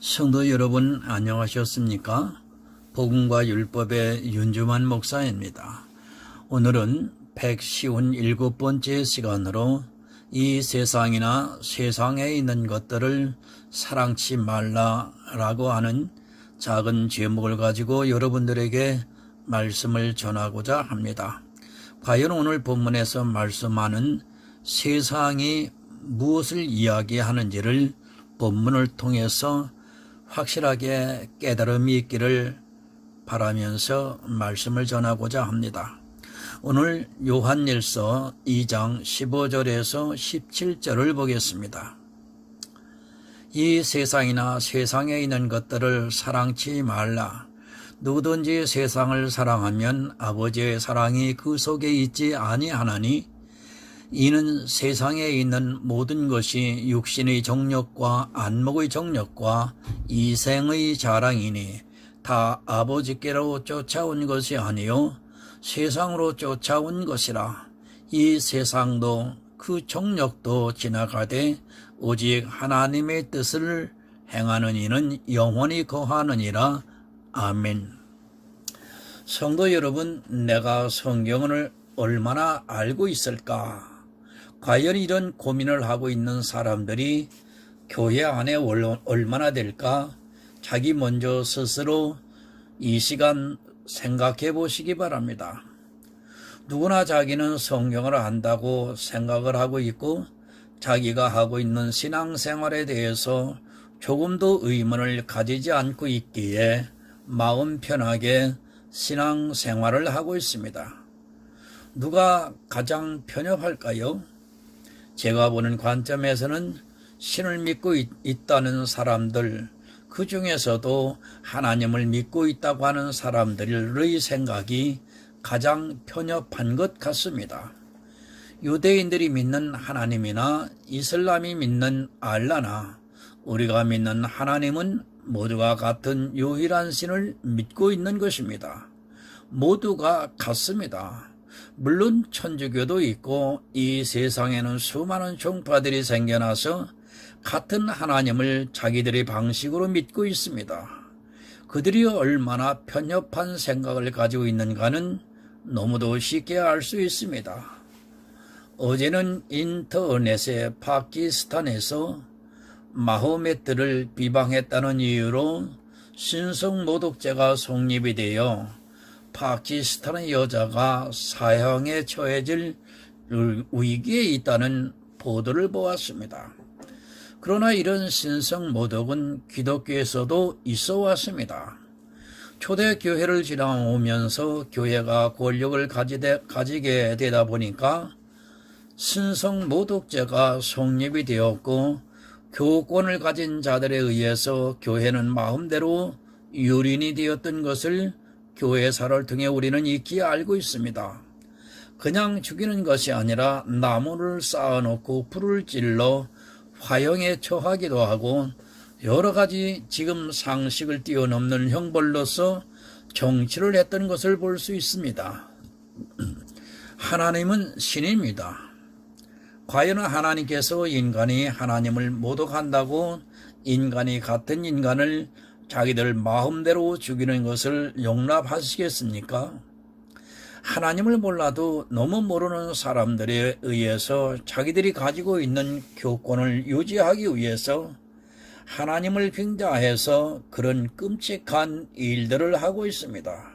성도 여러분 안녕하셨습니까? 복음과 율법의 윤주만 목사입니다. 오늘은 157번째 시간으로 이 세상이나 세상에 있는 것들을 사랑치 말라라고 하는 작은 제목을 가지고 여러분들에게 말씀을 전하고자 합니다. 과연 오늘 본문에서 말씀하는 세상이 무엇을 이야기하는지를 본문을 통해서 확실하게 깨달음이 있기를 바라면서 말씀을 전하고자 합니다. 오늘 요한일서 2장 15절에서 17절을 보겠습니다. 이 세상이나 세상에 있는 것들을 사랑치 말라. 누구든지 세상을 사랑하면 아버지의 사랑이 그 속에 있지 아니하나니 이는 세상에 있는 모든 것이 육신의 정욕과 안목의 정욕과 이생의 자랑이니 다 아버지께로 쫓아온 것이 아니요 세상으로 쫓아온 것이라. 이 세상도 그 정욕도 지나가되 오직 하나님의 뜻을 행하는 이는 영원히 거하느니라. 아멘. 성도 여러분, 내가 성경을 얼마나 알고 있을까? 과연 이런 고민을 하고 있는 사람들이 교회 안에 얼마나 될까? 자기 먼저 스스로 이 시간 생각해 보시기 바랍니다. 누구나 자기는 성경을 안다고 생각을 하고 있고 자기가 하고 있는 신앙생활에 대해서 조금도 의문을 가지지 않고 있기에 마음 편하게 신앙생활을 하고 있습니다. 누가 가장 편협할까요? 제가 보는 관점에서는 신을 믿고 있다는 사람들, 그 중에서도 하나님을 믿고 있다고 하는 사람들의 생각이 가장 편협한 것 같습니다. 유대인들이 믿는 하나님이나 이슬람이 믿는 알라나 우리가 믿는 하나님은 모두가 같은 유일한 신을 믿고 있는 것입니다. 모두가 같습니다. 물론 천주교도 있고 이 세상에는 수많은 종파들이 생겨나서 같은 하나님을 자기들의 방식으로 믿고 있습니다. 그들이 얼마나 편협한 생각을 가지고 있는가는 너무도 쉽게 알 수 있습니다. 어제는 인터넷에 파키스탄에서 마호메트를 비방했다는 이유로 신성 모독죄가 성립이 되어 파키스탄의 여자가 사형에 처해질 위기에 있다는 보도를 보았습니다. 그러나 이런 신성 모독은 기독교에서도 있어 왔습니다. 초대교회를 지나오면서 교회가 권력을 가지게 되다 보니까 신성 모독죄가 성립이 되었고 교권을 가진 자들에 의해서 교회는 마음대로 유린이 되었던 것을 교회사를 통해 우리는 익히 알고 있습니다. 그냥 죽이는 것이 아니라 나무를 쌓아놓고 불을 찔러 화형에 처하기도 하고 여러 가지 지금 상식을 뛰어넘는 형벌로서 정치를 했던 것을 볼 수 있습니다. 하나님은 신입니다. 과연 하나님께서 인간이 하나님을 모독한다고 인간이 같은 인간을 자기들 마음대로 죽이는 것을 용납하시겠습니까? 하나님을 몰라도 너무 모르는 사람들에 의해서 자기들이 가지고 있는 교권을 유지하기 위해서 하나님을 빙자해서 그런 끔찍한 일들을 하고 있습니다.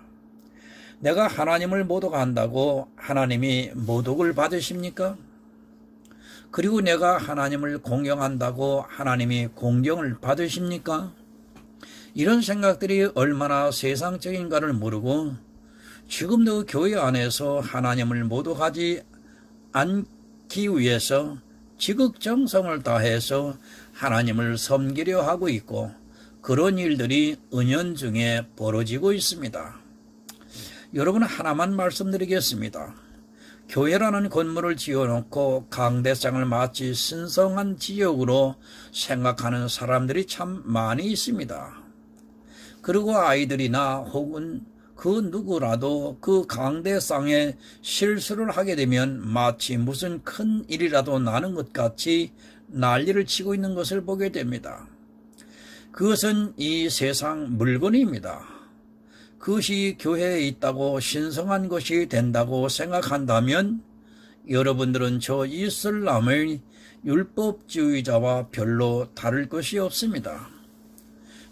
내가 하나님을 모독한다고 하나님이 모독을 받으십니까? 그리고 내가 하나님을 공경한다고 하나님이 공경을 받으십니까? 이런 생각들이 얼마나 세상적인가를 모르고 지금도 교회 안에서 하나님을 모독하지 않기 위해서 지극정성을 다해서 하나님을 섬기려 하고 있고 그런 일들이 은연중에 벌어지고 있습니다. 여러분, 하나만 말씀드리겠습니다. 교회라는 건물을 지어놓고 강대상을 마치 신성한 지역으로 생각하는 사람들이 참 많이 있습니다. 그리고 아이들이나 혹은 그 누구라도 그 강대상에 실수를 하게 되면 마치 무슨 큰 일이라도 나는 것 같이 난리를 치고 있는 것을 보게 됩니다. 그것은 이 세상 물건입니다. 그것이 교회에 있다고 신성한 것이 된다고 생각한다면 여러분들은 저 이슬람의 율법주의자와 별로 다를 것이 없습니다.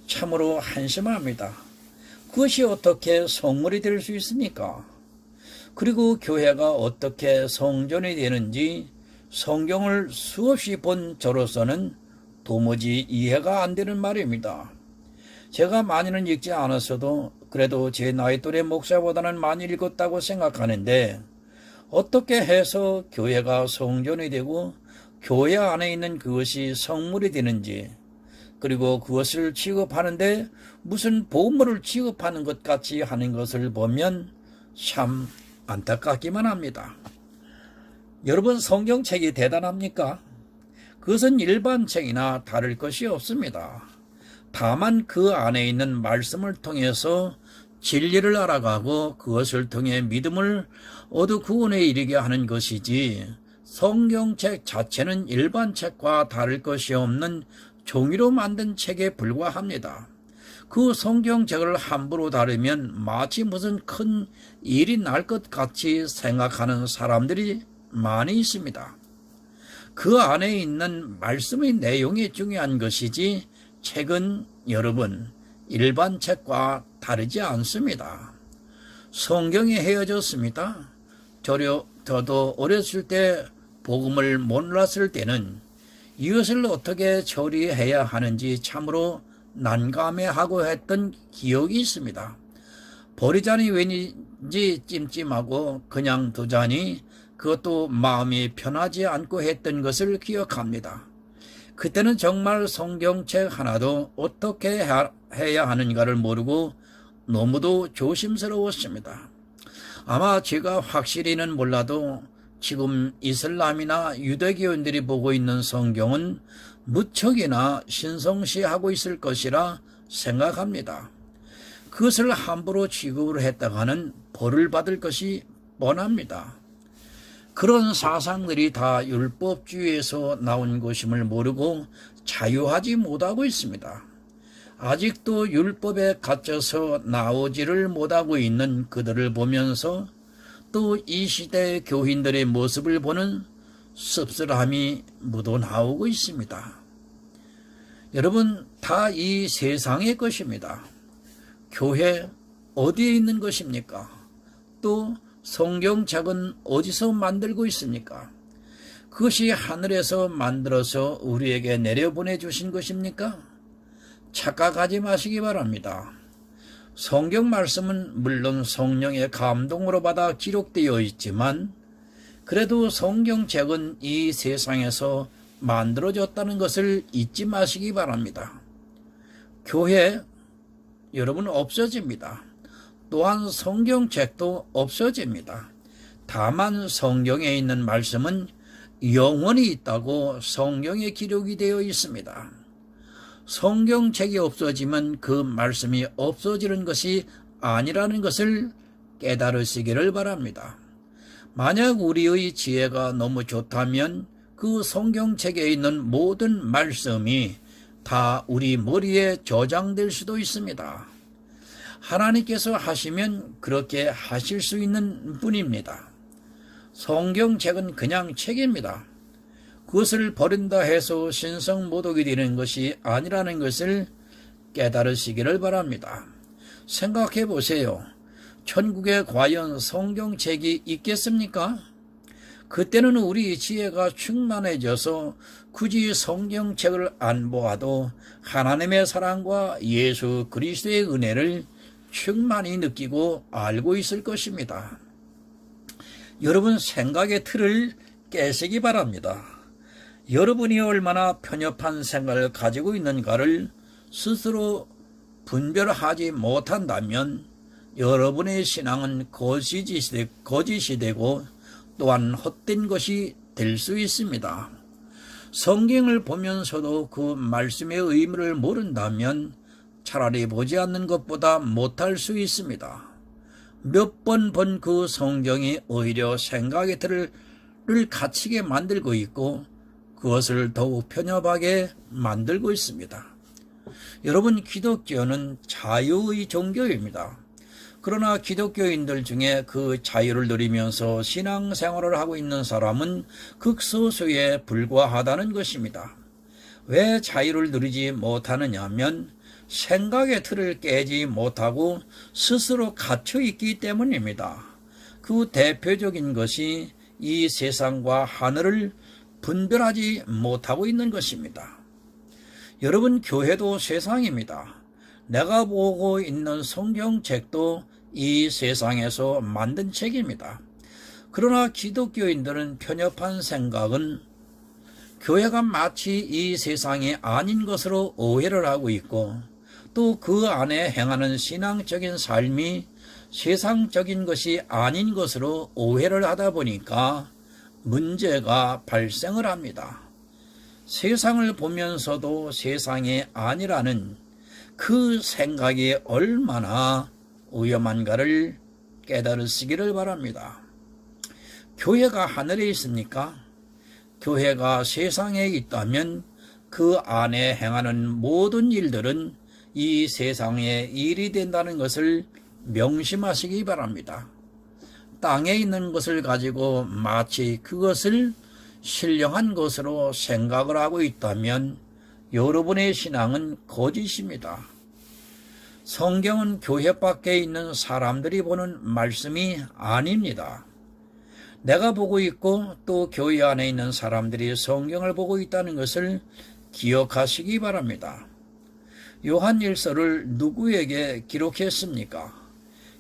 참으로 한심합니다. 그것이 어떻게 성물이 될 수 있습니까? 그리고 교회가 어떻게 성전이 되는지 성경을 수없이 본 저로서는 도무지 이해가 안 되는 말입니다. 제가 많이는 읽지 않았어도 그래도 제 나이 또래 목사보다는 많이 읽었다고 생각하는데 어떻게 해서 교회가 성전이 되고 교회 안에 있는 그것이 성물이 되는지, 그리고 그것을 취급하는데 무슨 보물을 취급하는 것 같이 하는 것을 보면 참 안타깝기만 합니다. 여러분, 성경책이 대단합니까? 그것은 일반 책이나 다를 것이 없습니다. 다만 그 안에 있는 말씀을 통해서 진리를 알아가고 그것을 통해 믿음을 얻어 구원에 이르게 하는 것이지, 성경책 자체는 일반 책과 다를 것이 없는 종이로 만든 책에 불과합니다. 그 성경책을 함부로 다루면 마치 무슨 큰 일이 날 것 같이 생각하는 사람들이 많이 있습니다. 그 안에 있는 말씀의 내용이 중요한 것이지 책은 여러분 일반 책과 다르지 않습니다. 성경이 헤어졌습니다. 저도 어렸을 때 복음을 몰랐을 때는 이것을 어떻게 처리해야 하는지 참으로 난감해하고 했던 기억이 있습니다. 버리자니 왠지 찜찜하고 그냥 두자니 그것도 마음이 편하지 않고 했던 것을 기억합니다. 그때는 정말 성경책 하나도 어떻게 해야 하는가를 모르고 너무도 조심스러웠습니다. 아마 제가 확실히는 몰라도 지금 이슬람이나 유대교인들이 보고 있는 성경은 무척이나 신성시하고 있을 것이라 생각합니다. 그것을 함부로 취급을 했다가는 벌을 받을 것이 뻔합니다. 그런 사상들이 다 율법주의에서 나온 것임을 모르고 자유하지 못하고 있습니다. 아직도 율법에 갇혀서 나오지를 못하고 있는 그들을 보면서 또 이 시대의 교인들의 모습을 보는 씁쓸함이 묻어나오고 있습니다. 여러분, 다 이 세상의 것입니다. 교회 어디에 있는 것입니까? 또 성경책은 어디서 만들고 있습니까? 그것이 하늘에서 만들어서 우리에게 내려보내 주신 것입니까? 착각하지 마시기 바랍니다. 성경 말씀은 물론 성령의 감동으로 받아 기록되어 있지만 그래도 성경책은 이 세상에서 만들어졌다는 것을 잊지 마시기 바랍니다. 교회, 여러분, 없어집니다. 또한 성경책도 없어집니다. 다만 성경에 있는 말씀은 영원히 있다고 성경에 기록이 되어 있습니다. 성경책이 없어지면 그 말씀이 없어지는 것이 아니라는 것을 깨달으시기를 바랍니다. 만약 우리의 지혜가 너무 좋다면 그 성경책에 있는 모든 말씀이 다 우리 머리에 저장될 수도 있습니다. 하나님께서 하시면 그렇게 하실 수 있는 분입니다. 성경책은 그냥 책입니다. 그것을 버린다 해서 신성모독이 되는 것이 아니라는 것을 깨달으시기를 바랍니다. 생각해 보세요. 천국에 과연 성경책이 있겠습니까? 그때는 우리 지혜가 충만해져서 굳이 성경책을 안 보아도 하나님의 사랑과 예수 그리스도의 은혜를 충만히 느끼고 알고 있을 것입니다. 여러분, 생각의 틀을 깨시기 바랍니다. 여러분이 얼마나 편협한 생각을 가지고 있는가를 스스로 분별하지 못한다면 여러분의 신앙은 거짓이 되고 또한 헛된 것이 될 수 있습니다. 성경을 보면서도 그 말씀의 의미를 모른다면 차라리 보지 않는 것보다 못할 수 있습니다. 몇 번 본 그 성경이 오히려 생각의 틀을 갇히게 만들고 있고 그것을 더욱 편협하게 만들고 있습니다. 여러분, 기독교는 자유의 종교입니다. 그러나 기독교인들 중에 그 자유를 누리면서 신앙생활을 하고 있는 사람은 극소수에 불과하다는 것입니다. 왜 자유를 누리지 못하느냐 하면 생각의 틀을 깨지 못하고 스스로 갇혀 있기 때문입니다. 그 대표적인 것이 이 세상과 하늘을 분별하지 못하고 있는 것입니다. 여러분, 교회도 세상입니다. 내가 보고 있는 성경책도 이 세상에서 만든 책입니다. 그러나 기독교인들은 편협한 생각은 교회가 마치 이 세상이 아닌 것으로 오해를 하고 있고, 또 그 안에 행하는 신앙적인 삶이 세상적인 것이 아닌 것으로 오해를 하다 보니까 문제가 발생을 합니다. 세상을 보면서도 세상이 아니라는 그 생각이 얼마나 위험한가를 깨달으시기를 바랍니다. 교회가 하늘에 있습니까? 교회가 세상에 있다면 그 안에 행하는 모든 일들은 이 세상의 일이 된다는 것을 명심하시기 바랍니다. 땅에 있는 것을 가지고 마치 그것을 신령한 것으로 생각을 하고 있다면 여러분의 신앙은 거짓입니다. 성경은 교회 밖에 있는 사람들이 보는 말씀이 아닙니다. 내가 보고 있고 또 교회 안에 있는 사람들이 성경을 보고 있다는 것을 기억하시기 바랍니다. 요한 1서를 누구에게 기록했습니까?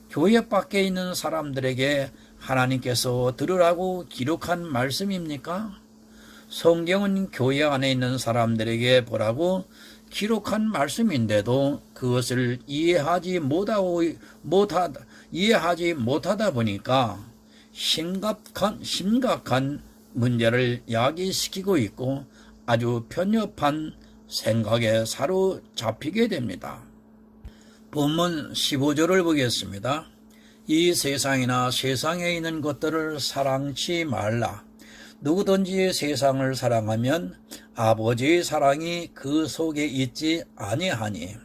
교회 밖에 있는 사람들에게 하나님께서 들으라고 기록한 말씀입니까? 성경은 교회 안에 있는 사람들에게 보라고 기록한 말씀인데도 그것을 이해하지 못하다 보니까 심각한 문제를 야기시키고 있고 아주 편협한 생각에 사로잡히게 됩니다. 본문 15절을 보겠습니다. 이 세상이나 세상에 있는 것들을 사랑치 말라. 누구든지 세상을 사랑하면 아버지의 사랑이 그 속에 있지 아니하니.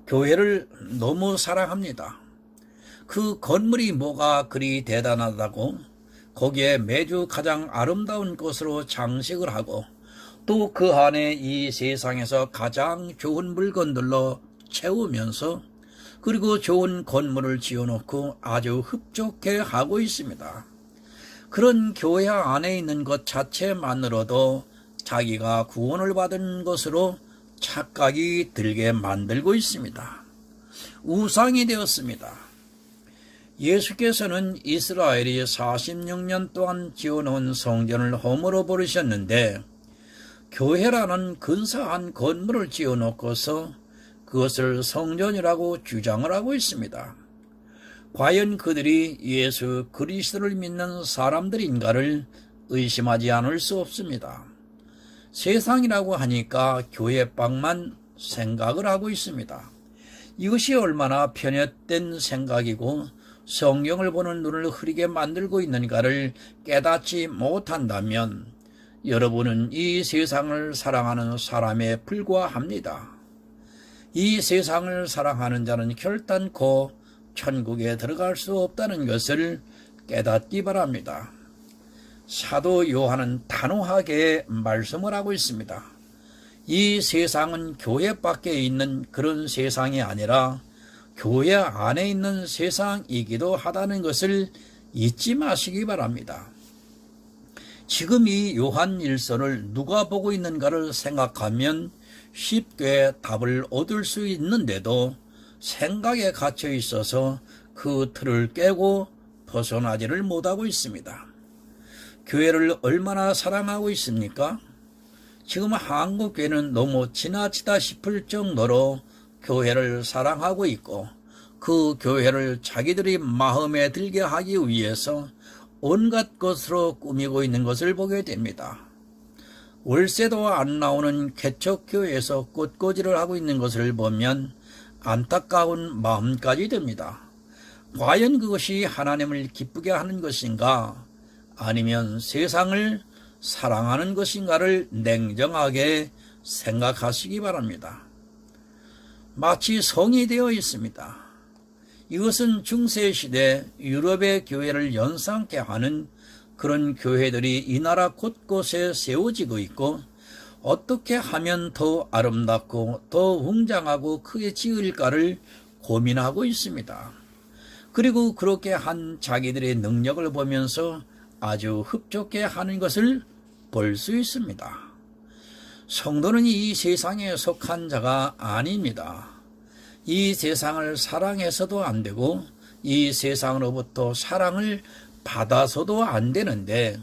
교회를 너무 사랑합니다. 그 건물이 뭐가 그리 대단하다고 거기에 매주 가장 아름다운 것으로 장식을 하고 또 그 안에 이 세상에서 가장 좋은 물건들로 채우면서 그리고 좋은 건물을 지어놓고 아주 흡족해 하고 있습니다. 그런 교회 안에 있는 것 자체만으로도 자기가 구원을 받은 것으로 착각이 들게 만들고 있습니다. 우상이 되었습니다. 예수께서는 이스라엘이 46년 동안 지어놓은 성전을 허물어 버리셨는데 교회라는 근사한 건물을 지어놓고서 그것을 성전이라고 주장을 하고 있습니다. 과연 그들이 예수 그리스도를 믿는 사람들인가를 의심하지 않을 수 없습니다. 세상이라고 하니까 교회밖만 생각을 하고 있습니다. 이것이 얼마나 편협된 생각이고 성경을 보는 눈을 흐리게 만들고 있는가를 깨닫지 못한다면 여러분은 이 세상을 사랑하는 사람에 불과합니다. 이 세상을 사랑하는 자는 결단코 천국에 들어갈 수 없다는 것을 깨닫기 바랍니다. 사도 요한은 단호하게 말씀을 하고 있습니다. 이 세상은 교회 밖에 있는 그런 세상이 아니라 교회 안에 있는 세상이기도 하다는 것을 잊지 마시기 바랍니다. 지금 이 요한 1서를 누가 보고 있는가를 생각하면 쉽게 답을 얻을 수 있는데도 생각에 갇혀 있어서 그 틀을 깨고 벗어나지를 못하고 있습니다. 교회를 얼마나 사랑하고 있습니까? 지금 한국 교회는 너무 지나치다 싶을 정도로 교회를 사랑하고 있고 그 교회를 자기들이 마음에 들게 하기 위해서 온갖 것으로 꾸미고 있는 것을 보게 됩니다. 월세도 안 나오는 개척교회에서 꽃꽂이를 하고 있는 것을 보면 안타까운 마음까지 듭니다. 과연 그것이 하나님을 기쁘게 하는 것인가 아니면 세상을 사랑하는 것인가를 냉정하게 생각하시기 바랍니다. 마치 성이 되어 있습니다. 이것은 중세시대 유럽의 교회를 연상케 하는 그런 교회들이 이 나라 곳곳에 세워지고 있고, 어떻게 하면 더 아름답고 더 웅장하고 크게 지을까를 고민하고 있습니다. 그리고 그렇게 한 자기들의 능력을 보면서 아주 흡족해 하는 것을 볼 수 있습니다. 성도는 이 세상에 속한 자가 아닙니다. 이 세상을 사랑해서도 안 되고 이 세상으로부터 사랑을 받아서도 안 되는데,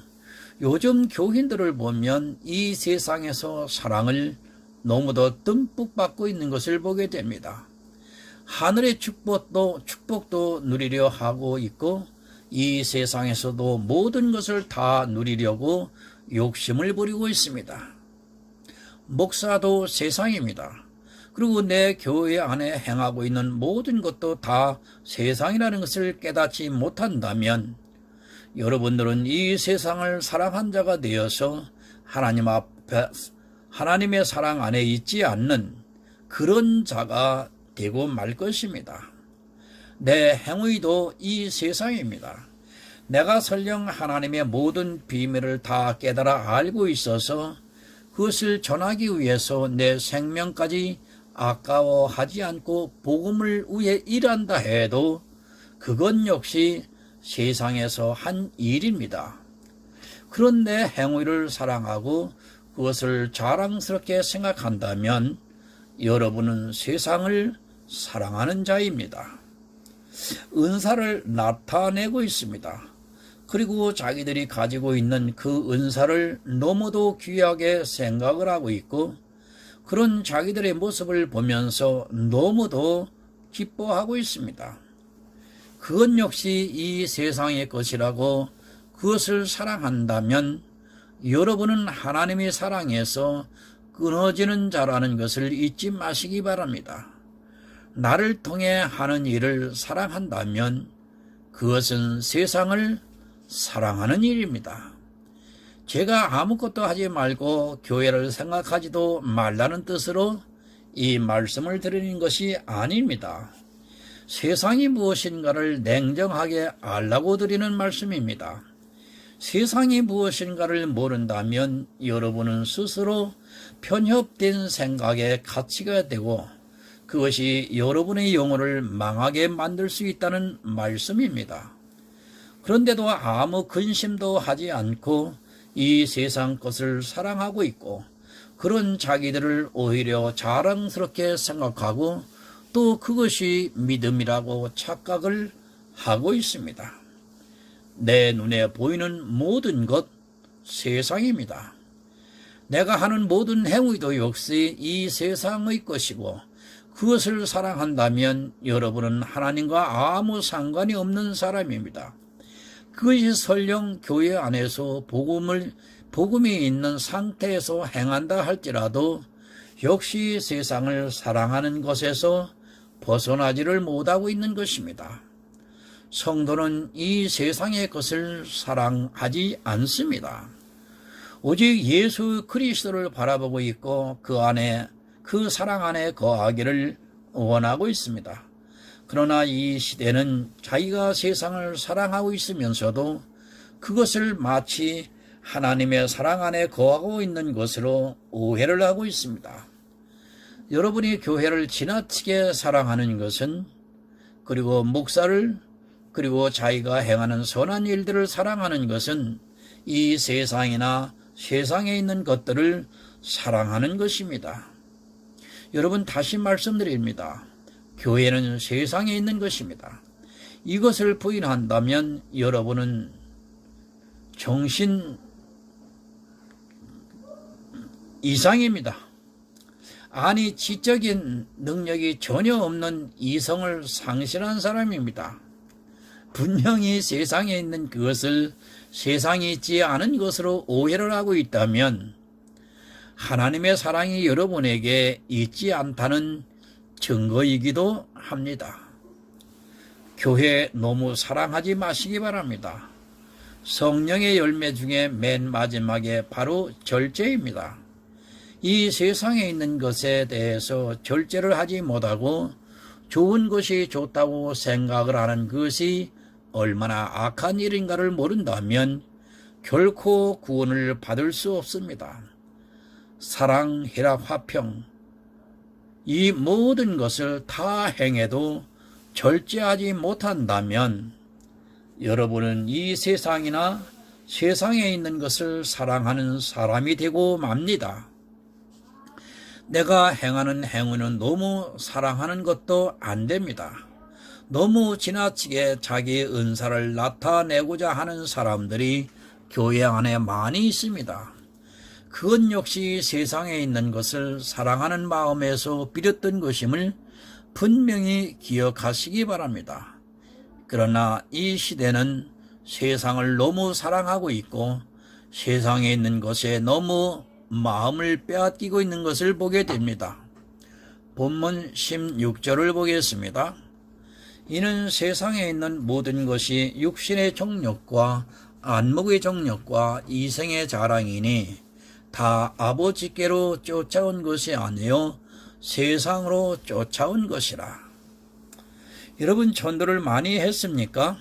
요즘 교인들을 보면 이 세상에서 사랑을 너무도 듬뿍 받고 있는 것을 보게 됩니다. 하늘의 축복도 누리려 하고 있고, 이 세상에서도 모든 것을 다 누리려고 욕심을 부리고 있습니다. 목사도 세상입니다. 그리고 내 교회 안에 행하고 있는 모든 것도 다 세상이라는 것을 깨닫지 못한다면, 여러분들은 이 세상을 사랑한 자가 되어서 하나님 앞에, 하나님의 사랑 안에 있지 않는 그런 자가 되고 말 것입니다. 내 행위도 이 세상입니다. 내가 설령 하나님의 모든 비밀을 다 깨달아 알고 있어서 그것을 전하기 위해서 내 생명까지 아까워하지 않고 복음을 위해 일한다 해도 그건 역시 세상에서 한 일입니다. 그런데 행위를 사랑하고 그것을 자랑스럽게 생각한다면 여러분은 세상을 사랑하는 자입니다. 은사를 나타내고 있습니다. 그리고 자기들이 가지고 있는 그 은사를 너무도 귀하게 생각을 하고 있고, 그런 자기들의 모습을 보면서 너무도 기뻐하고 있습니다. 그것 역시 이 세상의 것이라고 그것을 사랑한다면 여러분은 하나님의 사랑에서 끊어지는 자라는 것을 잊지 마시기 바랍니다. 나를 통해 하는 일을 사랑한다면 그것은 세상을 사랑하는 일입니다. 제가 아무것도 하지 말고 교회를 생각하지도 말라는 뜻으로 이 말씀을 드리는 것이 아닙니다. 세상이 무엇인가를 냉정하게 알라고 드리는 말씀입니다. 세상이 무엇인가를 모른다면 여러분은 스스로 편협된 생각에 갇히게 되고 그것이 여러분의 영혼을 망하게 만들 수 있다는 말씀입니다. 그런데도 아무 근심도 하지 않고 이 세상 것을 사랑하고 있고, 그런 자기들을 오히려 자랑스럽게 생각하고 또 그것이 믿음이라고 착각을 하고 있습니다. 내 눈에 보이는 모든 것 세상입니다. 내가 하는 모든 행위도 역시 이 세상의 것이고, 그것을 사랑한다면 여러분은 하나님과 아무 상관이 없는 사람입니다. 그것이 설령 교회 안에서 복음이 있는 상태에서 행한다 할지라도 역시 세상을 사랑하는 것에서 벗어나지를 못하고 있는 것입니다. 성도는 이 세상의 것을 사랑하지 않습니다. 오직 예수 그리스도를 바라보고 있고 그 안에, 그 사랑 안에 거하기를 원하고 있습니다. 그러나 이 시대는 자기가 세상을 사랑하고 있으면서도 그것을 마치 하나님의 사랑 안에 거하고 있는 것으로 오해를 하고 있습니다. 여러분이 교회를 지나치게 사랑하는 것은, 그리고 목사를, 그리고 자기가 행하는 선한 일들을 사랑하는 것은 이 세상이나 세상에 있는 것들을 사랑하는 것입니다. 여러분, 다시 말씀드립니다. 교회는 세상에 있는 것입니다. 이것을 부인한다면 여러분은 정신 이상입니다. 아니, 지적인 능력이 전혀 없는 이성을 상실한 사람입니다. 분명히 세상에 있는 그것을 세상에 있지 않은 것으로 오해를 하고 있다면 하나님의 사랑이 여러분에게 있지 않다는 증거이기도 합니다. 교회 너무 사랑하지 마시기 바랍니다. 성령의 열매 중에 맨 마지막에 바로 절제입니다. 이 세상에 있는 것에 대해서 절제를 하지 못하고 좋은 것이 좋다고 생각을 하는 것이 얼마나 악한 일인가를 모른다면 결코 구원을 받을 수 없습니다. 사랑, 희락, 화평, 이 모든 것을 다 행해도 절제하지 못한다면 여러분은 이 세상이나 세상에 있는 것을 사랑하는 사람이 되고 맙니다. 내가 행하는 행위는 너무 사랑하는 것도 안 됩니다. 너무 지나치게 자기의 은사를 나타내고자 하는 사람들이 교회 안에 많이 있습니다. 그것 역시 세상에 있는 것을 사랑하는 마음에서 비롯된 것임을 분명히 기억하시기 바랍니다. 그러나 이 시대는 세상을 너무 사랑하고 있고 세상에 있는 것에 너무 마음을 빼앗기고 있는 것을 보게 됩니다. 본문 16절을 보겠습니다. 이는 세상에 있는 모든 것이 육신의 정욕과 안목의 정욕과 이생의 자랑이니 다 아버지께로 쫓아온 것이 아니요 세상으로 쫓아온 것이라. 여러분, 전도를 많이 했습니까?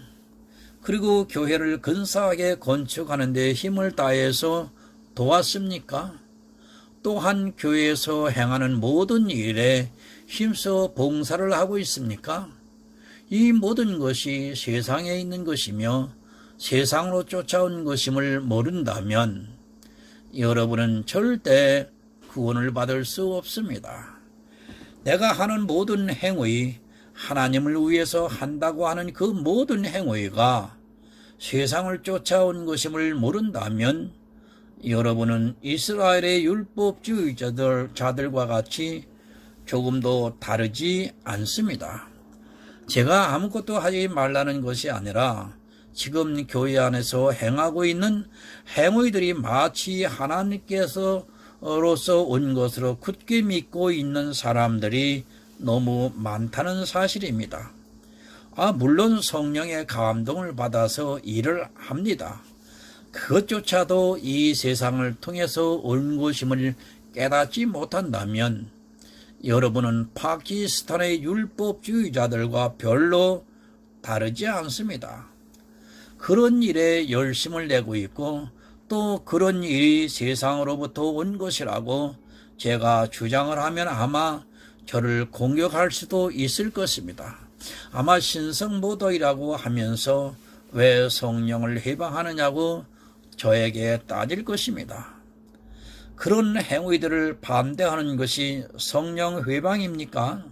그리고 교회를 근사하게 건축하는 데 힘을 다해서 도왔습니까? 또한 교회에서 행하는 모든 일에 힘써 봉사를 하고 있습니까? 이 모든 것이 세상에 있는 것이며 세상으로 쫓아온 것임을 모른다면 여러분은 절대 구원을 받을 수 없습니다. 내가 하는 모든 행위, 하나님을 위해서 한다고 하는 그 모든 행위가 세상을 쫓아온 것임을 모른다면 여러분은 이스라엘의 율법주의자들과 같이 조금도 다르지 않습니다. 제가 아무것도 하지 말라는 것이 아니라 지금 교회 안에서 행하고 있는 행위들이 마치 하나님께서로서 온 것으로 굳게 믿고 있는 사람들이 너무 많다는 사실입니다. 물론 성령의 감동을 받아서 일을 합니다. 그것조차도 이 세상을 통해서 온 것임을 깨닫지 못한다면 여러분은 파키스탄의 율법주의자들과 별로 다르지 않습니다. 그런 일에 열심을 내고 있고 또 그런 일이 세상으로부터 온 것이라고 제가 주장을 하면 아마 저를 공격할 수도 있을 것입니다. 아마 신성모독이라고 하면서 왜 성령을 해방하느냐고 저에게 따질 것입니다. 그런 행위들을 반대하는 것이 성령 회방입니까?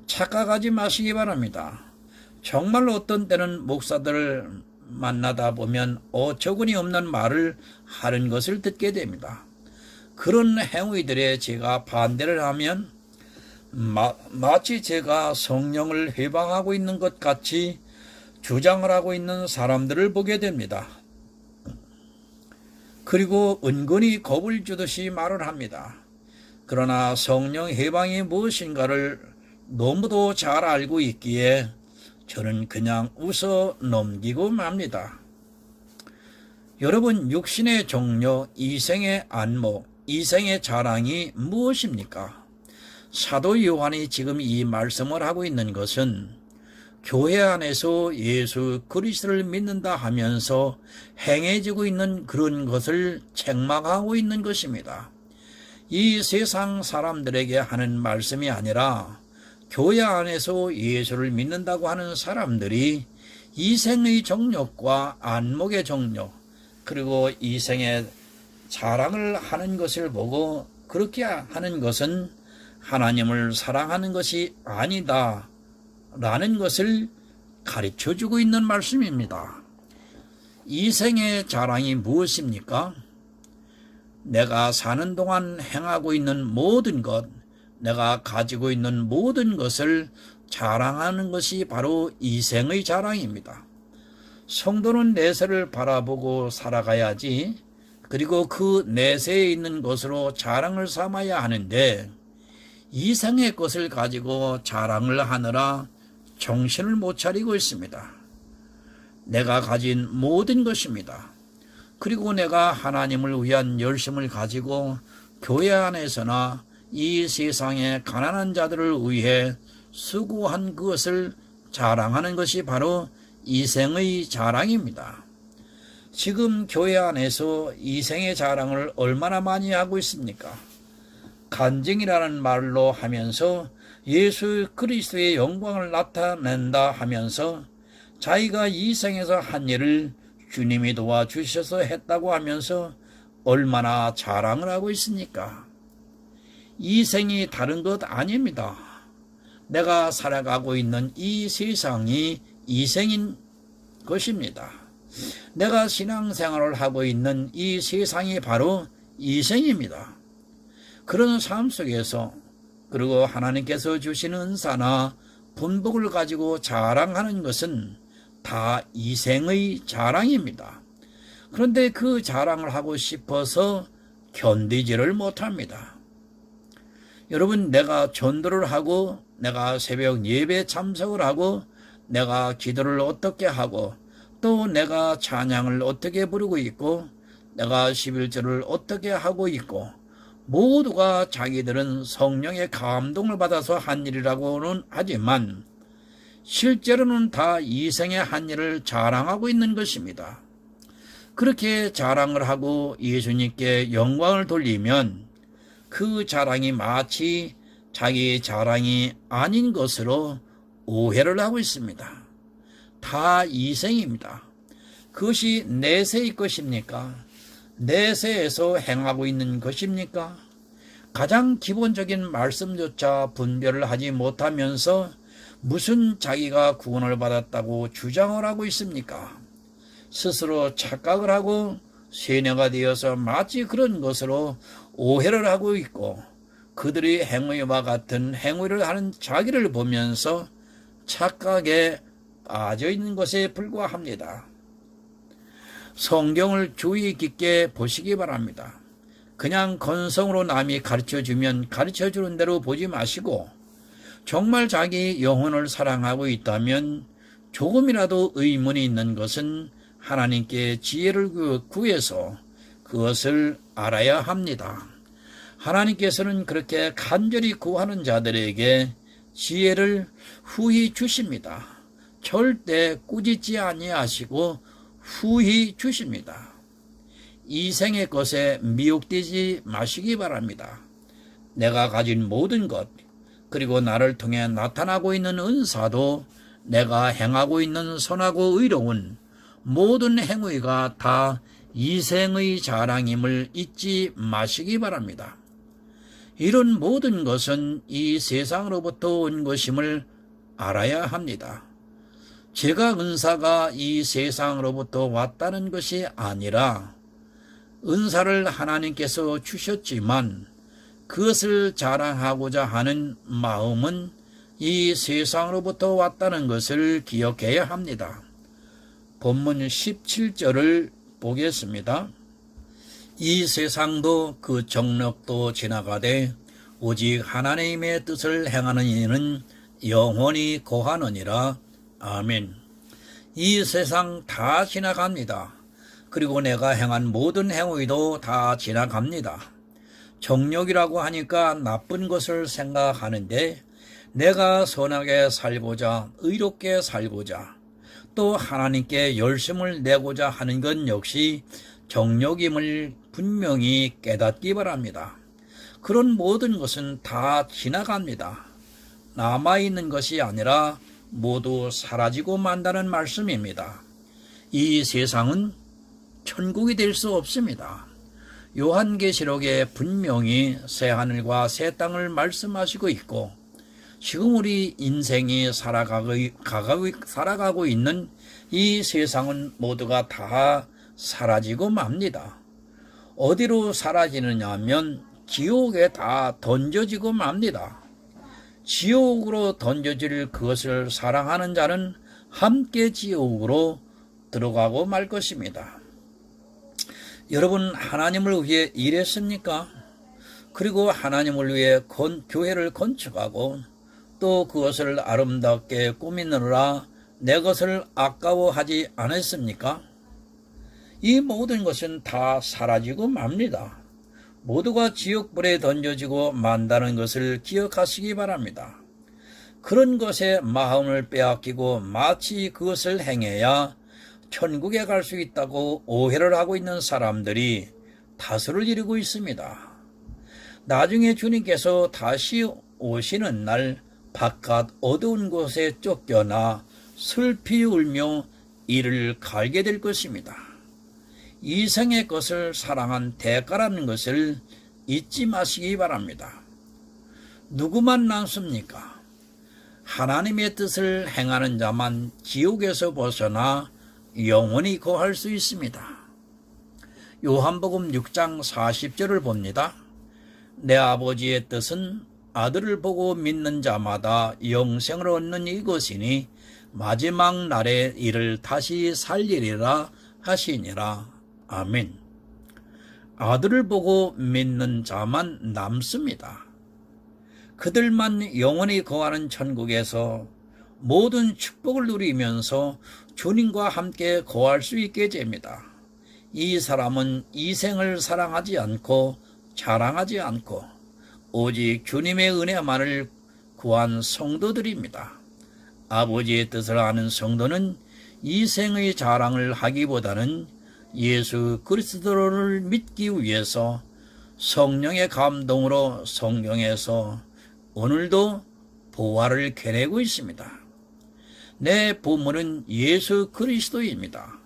착각하지 마시기 바랍니다. 정말로 어떤 때는 목사들을 만나다 보면 어처구니 없는 말을 하는 것을 듣게 됩니다. 그런 행위들에 제가 반대를 하면 마치 제가 성령을 해방하고 있는 것 같이 주장을 하고 있는 사람들을 보게 됩니다. 그리고 은근히 겁을 주듯이 말을 합니다. 그러나 성령 해방이 무엇인가를 너무도 잘 알고 있기에 저는 그냥 웃어 넘기고 맙니다. 여러분, 육신의 종려, 이생의 안목, 이생의 자랑이 무엇입니까? 사도 요한이 지금 이 말씀을 하고 있는 것은 교회 안에서 예수 그리스도를 믿는다 하면서 행해지고 있는 그런 것을 책망하고 있는 것입니다. 이 세상 사람들에게 하는 말씀이 아니라 교회 안에서 예수를 믿는다고 하는 사람들이 이생의 정욕과 안목의 정욕, 그리고 이생의 자랑을 하는 것을 보고 그렇게 하는 것은 하나님을 사랑하는 것이 아니다 라는 것을 가르쳐주고 있는 말씀입니다. 이생의 자랑이 무엇입니까? 내가 사는 동안 행하고 있는 모든 것, 내가 가지고 있는 모든 것을 자랑하는 것이 바로 이생의 자랑입니다. 성도는 내세를 바라보고 살아가야지, 그리고 그 내세에 있는 것으로 자랑을 삼아야 하는데 이생의 것을 가지고 자랑을 하느라 정신을 못 차리고 있습니다. 내가 가진 모든 것입니다. 그리고 내가 하나님을 위한 열심을 가지고 교회 안에서나 이 세상의 가난한 자들을 위해 수고한 그것을 자랑하는 것이 바로 이생의 자랑입니다. 지금 교회 안에서 이생의 자랑을 얼마나 많이 하고 있습니까? 간증이라는 말로 하면서 예수 그리스도의 영광을 나타낸다 하면서 자기가 이 생에서 한 일을 주님이 도와주셔서 했다고 하면서 얼마나 자랑을 하고 있습니까? 이 생이 다른 것 아닙니다. 내가 살아가고 있는 이 세상이 이 생인 것입니다. 내가 신앙생활을 하고 있는 이 세상이 바로 이 생입니다. 그런 삶 속에서 그리고 하나님께서 주시는 은사나 분복을 가지고 자랑하는 것은 다 이생의 자랑입니다. 그런데 그 자랑을 하고 싶어서 견디지를 못합니다. 여러분, 내가 전도를 하고 내가 새벽 예배 참석을 하고 내가 기도를 어떻게 하고 또 내가 찬양을 어떻게 부르고 있고 내가 11절을 어떻게 하고 있고 모두가 자기들은 성령의 감동을 받아서 한 일이라고는 하지만 실제로는 다 이생의 한 일을 자랑하고 있는 것입니다. 그렇게 자랑을 하고 예수님께 영광을 돌리면 그 자랑이 마치 자기 자랑이 아닌 것으로 오해를 하고 있습니다. 다 이생입니다. 그것이 내세의 것입니까? 내세에서 행하고 있는 것입니까? 가장 기본적인 말씀조차 분별을 하지 못하면서 무슨 자기가 구원을 받았다고 주장을 하고 있습니까? 스스로 착각을 하고 세뇌가 되어서 마치 그런 것으로 오해를 하고 있고 그들의 행위와 같은 행위를 하는 자기를 보면서 착각에 빠져 있는 것에 불과합니다. 성경을 주의 깊게 보시기 바랍니다. 그냥 건성으로 남이 가르쳐주면 가르쳐주는 대로 보지 마시고 정말 자기 영혼을 사랑하고 있다면 조금이라도 의문이 있는 것은 하나님께 지혜를 구해서 그것을 알아야 합니다. 하나님께서는 그렇게 간절히 구하는 자들에게 지혜를 후히 주십니다. 절대 꾸짖지 아니하시고 후히 주십니다. 이생의 것에 미혹되지 마시기 바랍니다. 내가 가진 모든 것 그리고 나를 통해 나타나고 있는 은사도 내가 행하고 있는 선하고 의로운 모든 행위가 다 이생의 자랑임을 잊지 마시기 바랍니다. 이런 모든 것은 이 세상으로부터 온 것임을 알아야 합니다. 제가 은사가 이 세상으로부터 왔다는 것이 아니라 은사를 하나님께서 주셨지만 그것을 자랑하고자 하는 마음은 이 세상으로부터 왔다는 것을 기억해야 합니다. 본문 17절을 보겠습니다. 이 세상도 그 정력도 지나가되 오직 하나님의 뜻을 행하는 이는 영원히 고하느니라. 아멘. 이 세상 다 지나갑니다. 그리고 내가 행한 모든 행위도 다 지나갑니다. 정욕이라고 하니까 나쁜 것을 생각하는데 내가 선하게 살고자 의롭게 살고자 또 하나님께 열심을 내고자 하는 것 역시 정욕임을 분명히 깨닫기 바랍니다. 그런 모든 것은 다 지나갑니다. 남아있는 것이 아니라 모두 사라지고 만다는 말씀입니다. 이 세상은 천국이 될 수 없습니다. 요한계시록에 분명히 새하늘과 새 땅을 말씀하시고 있고 지금 우리 인생이 살아가고 있는 이 세상은 모두가 다 사라지고 맙니다. 어디로 사라지느냐 하면 지옥에 다 던져지고 맙니다. 지옥으로 던져질 그것을 사랑하는 자는 함께 지옥으로 들어가고 말 것입니다. 여러분, 하나님을 위해 일했습니까? 그리고 하나님을 위해 교회를 건축하고 또 그것을 아름답게 꾸미느라 내 것을 아까워하지 않았습니까? 이 모든 것은 다 사라지고 맙니다. 모두가 지옥불에 던져지고 만다는 것을 기억하시기 바랍니다. 그런 것에 마음을 빼앗기고 마치 그것을 행해야 천국에 갈 수 있다고 오해를 하고 있는 사람들이 다수를 이루고 있습니다. 나중에 주님께서 다시 오시는 날 바깥 어두운 곳에 쫓겨나 슬피 울며 이를 갈게 될 것입니다. 이생의 것을 사랑한 대가라는 것을 잊지 마시기 바랍니다. 누구만 남습니까? 하나님의 뜻을 행하는 자만 지옥에서 벗어나 영원히 거할 수 있습니다. 요한복음 6장 40절을 봅니다. 내 아버지의 뜻은 아들을 보고 믿는 자마다 영생을 얻는 이것이니 마지막 날에 이를 다시 살리리라 하시니라. 아멘. 아들을 보고 믿는 자만 남습니다. 그들만 영원히 거하는 천국에서 모든 축복을 누리면서 주님과 함께 거할 수 있게 됩니다. 이 사람은 이생을 사랑하지 않고 자랑하지 않고 오직 주님의 은혜만을 구한 성도들입니다. 아버지의 뜻을 아는 성도는 이생의 자랑을 하기보다는 예수 그리스도를 믿기 위해서 성령의 감동으로 성경에서 오늘도 보화를 캐내고 있습니다. 내 보물은 예수 그리스도입니다.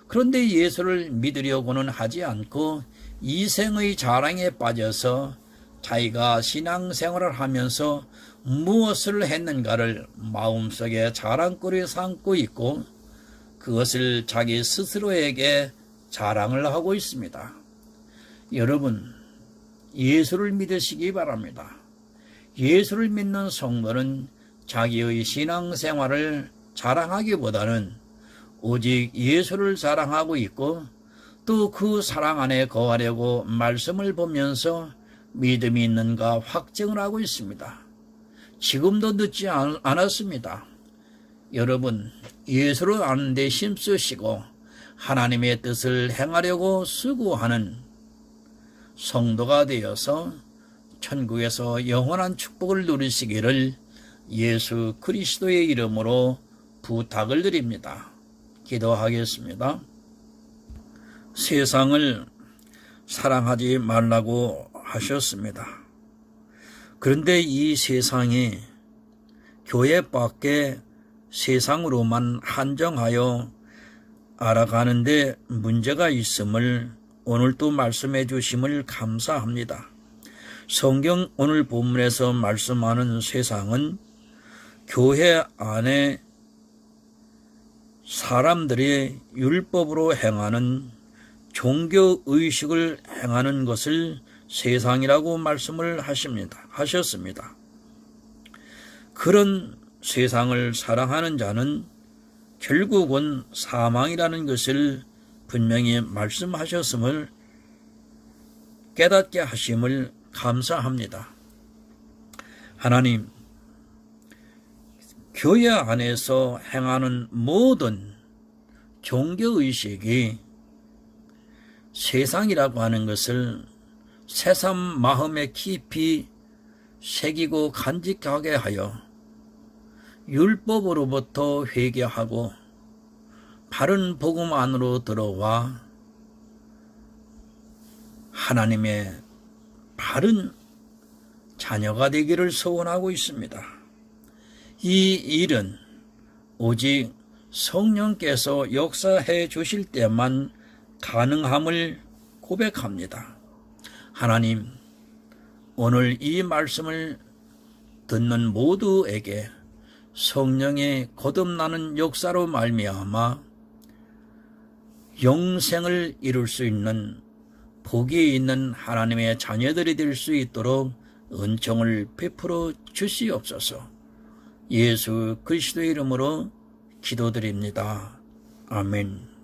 그런데 예수를 믿으려고는 하지 않고 이생의 자랑에 빠져서 자기가 신앙생활을 하면서 무엇을 했는가를 마음속에 자랑거리 삼고 있고 그것을 자기 스스로에게 자랑을 하고 있습니다. 여러분, 예수를 믿으시기 바랍니다. 예수를 믿는 성도는 자기의 신앙생활을 자랑하기보다는 오직 예수를 자랑하고 있고 또 그 사랑 안에 거하려고 말씀을 보면서 믿음이 있는가 확증을 하고 있습니다. 지금도 늦지 않았습니다. 여러분, 예수를 아는 데 힘쓰시고 하나님의 뜻을 행하려고 수고하는 성도가 되어서 천국에서 영원한 축복을 누리시기를 예수 그리스도의 이름으로 부탁을 드립니다. 기도하겠습니다. 세상을 사랑하지 말라고 하셨습니다. 그런데 이 세상이 교회 밖에 세상으로만 한정하여 알아가는데 문제가 있음을 오늘 또 말씀해 주심을 감사합니다. 성경 오늘 본문에서 말씀하는 세상은 교회 안에 사람들이 율법으로 행하는 종교의식을 행하는 것을 세상이라고 말씀을 하셨습니다. 그런 세상을 사랑하는 자는 결국은 사망이라는 것을 분명히 말씀하셨음을 깨닫게 하심을 감사합니다. 하나님, 교회 안에서 행하는 모든 종교의식이 세상이라고 하는 것을 새삼 마음에 깊이 새기고 간직하게 하여 율법으로부터 회개하고 바른 복음 안으로 들어와 하나님의 바른 자녀가 되기를 소원하고 있습니다. 이 일은 오직 성령께서 역사해 주실 때만 가능함을 고백합니다. 하나님, 오늘 이 말씀을 듣는 모두에게 성령의 거듭나는 역사로 말미암아 영생을 이룰 수 있는 복이 있는 하나님의 자녀들이 될 수 있도록 은총을 베풀어 주시옵소서. 예수 그리스도의 이름으로 기도드립니다. 아멘.